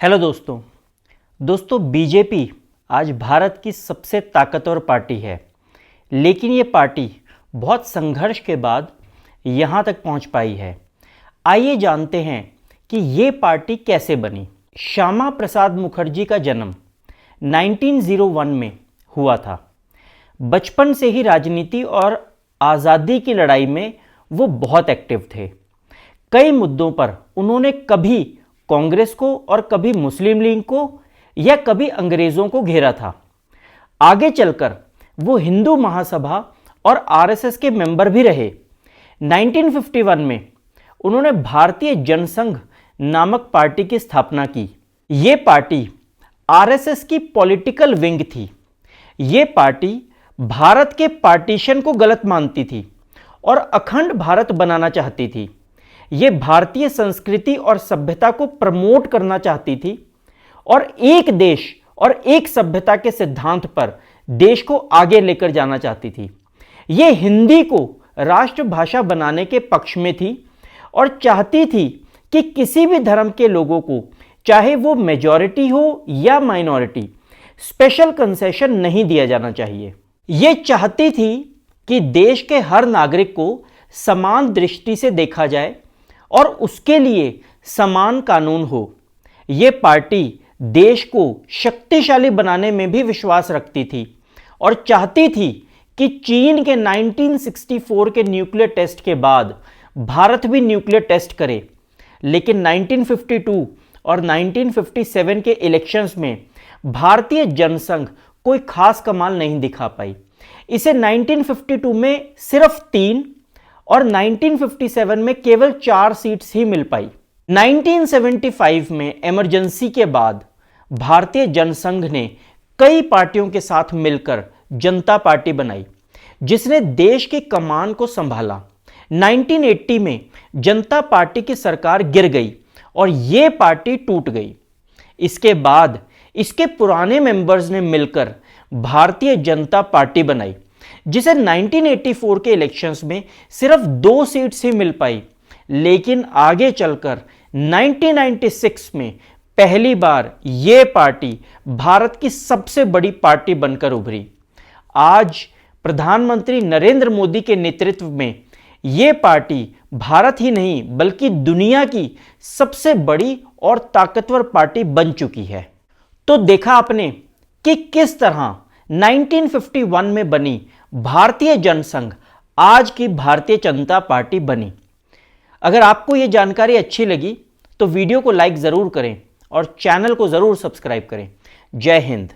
Hello दोस्तों BJP आज भारत की सबसे ताकतवर पार्टी है, लेकिन ये पार्टी बहुत संघर्ष के बाद यहाँ तक पहुँच पाई है। आइए जानते हैं कि ये पार्टी कैसे बनी। श्यामा प्रसाद मुखर्जी का जन्म 1901 में हुआ था। बचपन से ही राजनीति और आज़ादी की लड़ाई में वो बहुत एक्टिव थे। कई मुद्दों पर उन्होंने कभी कांग्रेस को और कभी मुस्लिम लीग को या कभी अंग्रेज़ों को घेरा था। आगे चलकर वो हिंदू महासभा और आरएसएस के मेंबर भी रहे। 1951 में उन्होंने भारतीय जनसंघ नामक पार्टी की स्थापना की। ये पार्टी आरएसएस की पॉलिटिकल विंग थी। ये पार्टी भारत के पार्टीशन को गलत मानती थी और अखंड भारत बनाना चाहती थी। ये भारतीय संस्कृति और सभ्यता को प्रमोट करना चाहती थी और एक देश और एक सभ्यता के सिद्धांत पर देश को आगे लेकर जाना चाहती थी। ये हिंदी को राष्ट्रभाषा बनाने के पक्ष में थी और चाहती थी कि किसी भी धर्म के लोगों को, चाहे वो मेजॉरिटी हो या माइनॉरिटी, स्पेशल कंसेशन नहीं दिया जाना चाहिए। ये चाहती थी कि देश के हर नागरिक को समान दृष्टि से देखा जाए और उसके लिए समान कानून हो। ये पार्टी देश को शक्तिशाली बनाने में भी विश्वास रखती थी और चाहती थी कि चीन के 1964 के न्यूक्लियर टेस्ट के बाद भारत भी न्यूक्लियर टेस्ट करे। लेकिन 1952 और 1957 के इलेक्शंस में भारतीय जनसंघ कोई खास कमाल नहीं दिखा पाई। इसे 1952 में सिर्फ 3 और 1957 में केवल 4 सीट्स ही मिल पाई। 1975 में इमरजेंसी के बाद भारतीय जनसंघ ने कई पार्टियों के साथ मिलकर जनता पार्टी बनाई, जिसने देश की कमान को संभाला। 1980 में जनता पार्टी की सरकार गिर गई और ये पार्टी टूट गई। इसके बाद इसके पुराने मेंबर्स ने मिलकर भारतीय जनता पार्टी बनाई, जिसे 1984 के इलेक्शंस में सिर्फ 2 सीट्स ही मिल पाई। लेकिन आगे चलकर 1996 में पहली बार यह पार्टी भारत की सबसे बड़ी पार्टी बनकर उभरी। आज प्रधानमंत्री नरेंद्र मोदी के नेतृत्व में यह पार्टी भारत ही नहीं बल्कि दुनिया की सबसे बड़ी और ताकतवर पार्टी बन चुकी है। तो देखा आपने कि किस तरह 1951 में बनी भारतीय जनसंघ आज की भारतीय जनता पार्टी बनी। अगर आपको यह जानकारी अच्छी लगी तो वीडियो को लाइक ज़रूर करें और चैनल को ज़रूर सब्सक्राइब करें। जय हिंद।